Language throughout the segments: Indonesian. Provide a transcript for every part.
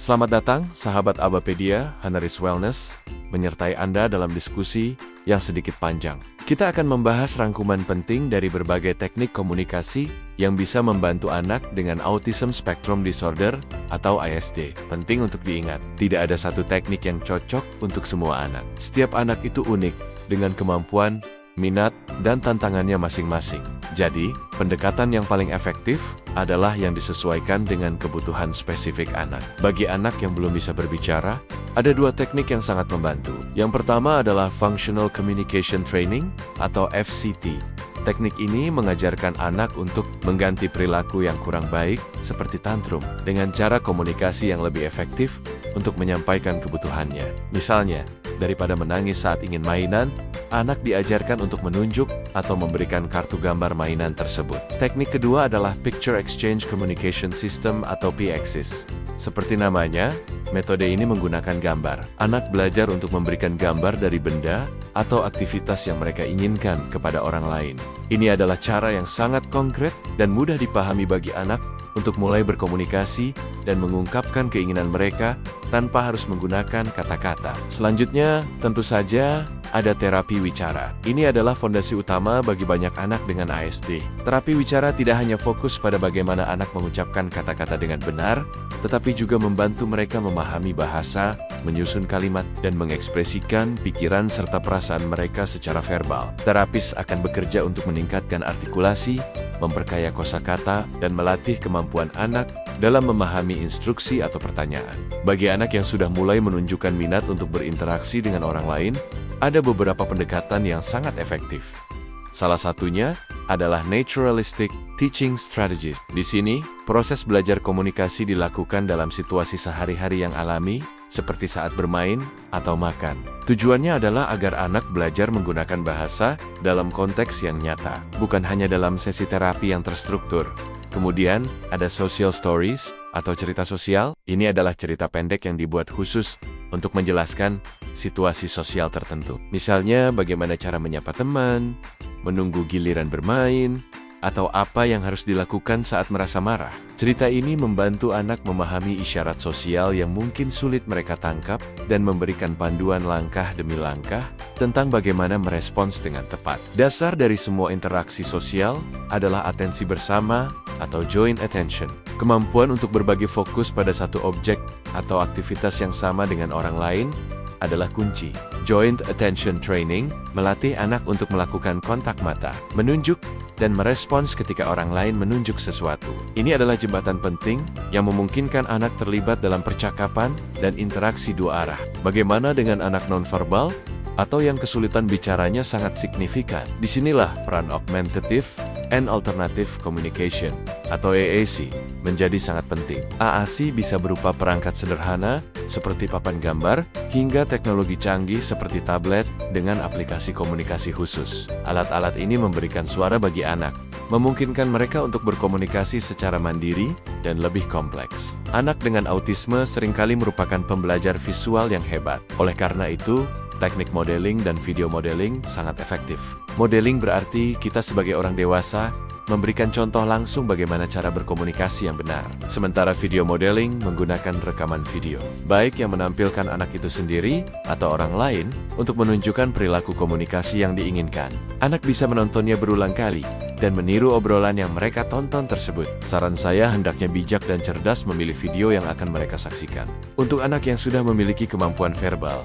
Selamat datang, sahabat Abapedia, Hanaris Wellness, menyertai Anda dalam diskusi yang sedikit panjang. Kita akan membahas rangkuman penting dari berbagai teknik komunikasi yang bisa membantu anak dengan Autism Spectrum Disorder atau ASD. Penting untuk diingat, tidak ada satu teknik yang cocok untuk semua anak. Setiap anak itu unik, dengan kemampuan, minat, dan tantangannya masing-masing. Jadi, pendekatan yang paling efektif adalah yang disesuaikan dengan kebutuhan spesifik anak. Bagi anak yang belum bisa berbicara, ada dua teknik yang sangat membantu. Yang pertama adalah Functional Communication Training atau FCT. Teknik ini mengajarkan anak untuk mengganti perilaku yang kurang baik, seperti tantrum, dengan cara komunikasi yang lebih efektif untuk menyampaikan kebutuhannya. Misalnya, daripada menangis saat ingin mainan, anak diajarkan untuk menunjuk atau memberikan kartu gambar mainan tersebut. Teknik kedua adalah Picture Exchange Communication System atau PECSYS. Seperti namanya, metode ini menggunakan gambar. Anak belajar untuk memberikan gambar dari benda atau aktivitas yang mereka inginkan kepada orang lain. Ini adalah cara yang sangat konkret dan mudah dipahami bagi anak untuk mulai berkomunikasi dan mengungkapkan keinginan mereka tanpa harus menggunakan kata-kata. Selanjutnya, tentu saja, ada terapi wicara. Ini adalah fondasi utama bagi banyak anak dengan ASD. Terapi wicara tidak hanya fokus pada bagaimana anak mengucapkan kata-kata dengan benar, tetapi juga membantu mereka memahami bahasa, menyusun kalimat, dan mengekspresikan pikiran serta perasaan mereka secara verbal. Terapis akan bekerja untuk meningkatkan artikulasi, memperkaya kosakata, dan melatih kemampuan anak dalam memahami instruksi atau pertanyaan. Bagi anak yang sudah mulai menunjukkan minat untuk berinteraksi dengan orang lain, ada beberapa pendekatan yang sangat efektif. Salah satunya adalah Naturalistic Teaching Strategy. Di sini, proses belajar komunikasi dilakukan dalam situasi sehari-hari yang alami, seperti saat bermain atau makan. Tujuannya adalah agar anak belajar menggunakan bahasa dalam konteks yang nyata, bukan hanya dalam sesi terapi yang terstruktur. Kemudian, ada Social Stories atau cerita sosial. Ini adalah cerita pendek yang dibuat khusus untuk menjelaskan situasi sosial tertentu. Misalnya, bagaimana cara menyapa teman, menunggu giliran bermain, atau apa yang harus dilakukan saat merasa marah. Cerita ini membantu anak memahami isyarat sosial yang mungkin sulit mereka tangkap dan memberikan panduan langkah demi langkah tentang bagaimana merespons dengan tepat. Dasar dari semua interaksi sosial adalah atensi bersama atau joint attention. Kemampuan untuk berbagi fokus pada satu objek atau aktivitas yang sama dengan orang lain adalah kunci. Joint attention training melatih anak untuk melakukan kontak mata, menunjuk, dan merespons ketika orang lain menunjuk sesuatu. Ini adalah jembatan penting yang memungkinkan anak terlibat dalam percakapan dan interaksi dua arah. Bagaimana dengan anak nonverbal atau yang kesulitan bicaranya sangat signifikan? Disinilah peran Augmentative and Alternative Communication atau AAC menjadi sangat penting. AAC bisa berupa perangkat sederhana seperti papan gambar hingga teknologi canggih seperti tablet dengan aplikasi komunikasi khusus. Alat-alat ini memberikan suara bagi anak, memungkinkan mereka untuk berkomunikasi secara mandiri dan lebih kompleks. Anak dengan autisme seringkali merupakan pembelajar visual yang hebat. Oleh karena itu, teknik modeling dan video modeling sangat efektif. Modeling berarti kita sebagai orang dewasa memberikan contoh langsung bagaimana cara berkomunikasi yang benar. Sementara video modeling menggunakan rekaman video, baik yang menampilkan anak itu sendiri atau orang lain untuk menunjukkan perilaku komunikasi yang diinginkan. Anak bisa menontonnya berulang kali dan meniru obrolan yang mereka tonton tersebut. Saran saya hendaknya bijak dan cerdas memilih video yang akan mereka saksikan. Untuk anak yang sudah memiliki kemampuan verbal,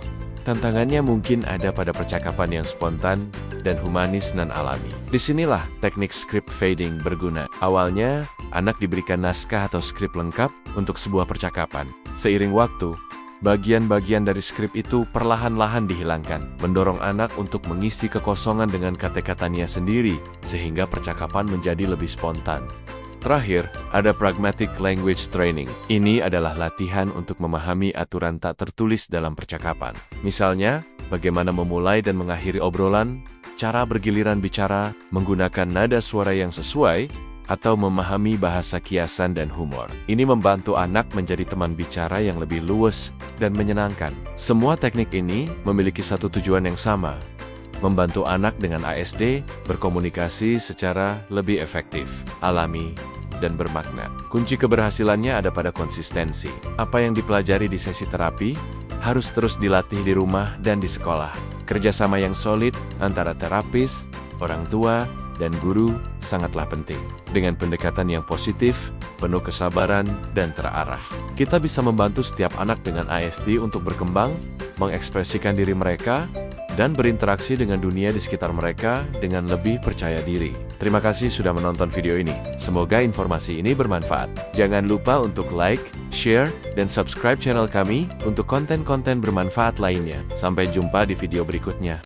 tantangannya mungkin ada pada percakapan yang spontan dan humanis dan alami. Disinilah teknik script fading berguna. Awalnya, anak diberikan naskah atau skrip lengkap untuk sebuah percakapan. Seiring waktu, bagian-bagian dari skrip itu perlahan-lahan dihilangkan, mendorong anak untuk mengisi kekosongan dengan kata-katanya sendiri, sehingga percakapan menjadi lebih spontan. Terakhir, ada Pragmatic Language Training. Ini adalah latihan untuk memahami aturan tak tertulis dalam percakapan. Misalnya, bagaimana memulai dan mengakhiri obrolan, cara bergiliran bicara, menggunakan nada suara yang sesuai, atau memahami bahasa kiasan dan humor. Ini membantu anak menjadi teman bicara yang lebih luwes dan menyenangkan. Semua teknik ini memiliki satu tujuan yang sama, membantu anak dengan ASD berkomunikasi secara lebih efektif, alami, dan bermakna. Kunci keberhasilannya ada pada konsistensi. Apa yang dipelajari di sesi terapi harus terus dilatih di rumah dan di sekolah. Kerjasama yang solid antara terapis, orang tua, dan guru sangatlah penting. Dengan pendekatan yang positif, penuh kesabaran, dan terarah, kita bisa membantu setiap anak dengan ASD untuk berkembang, mengekspresikan diri mereka, dan berinteraksi dengan dunia di sekitar mereka dengan lebih percaya diri. Terima kasih sudah menonton video ini. Semoga informasi ini bermanfaat. Jangan lupa untuk like, share, dan subscribe channel kami untuk konten-konten bermanfaat lainnya. Sampai jumpa di video berikutnya.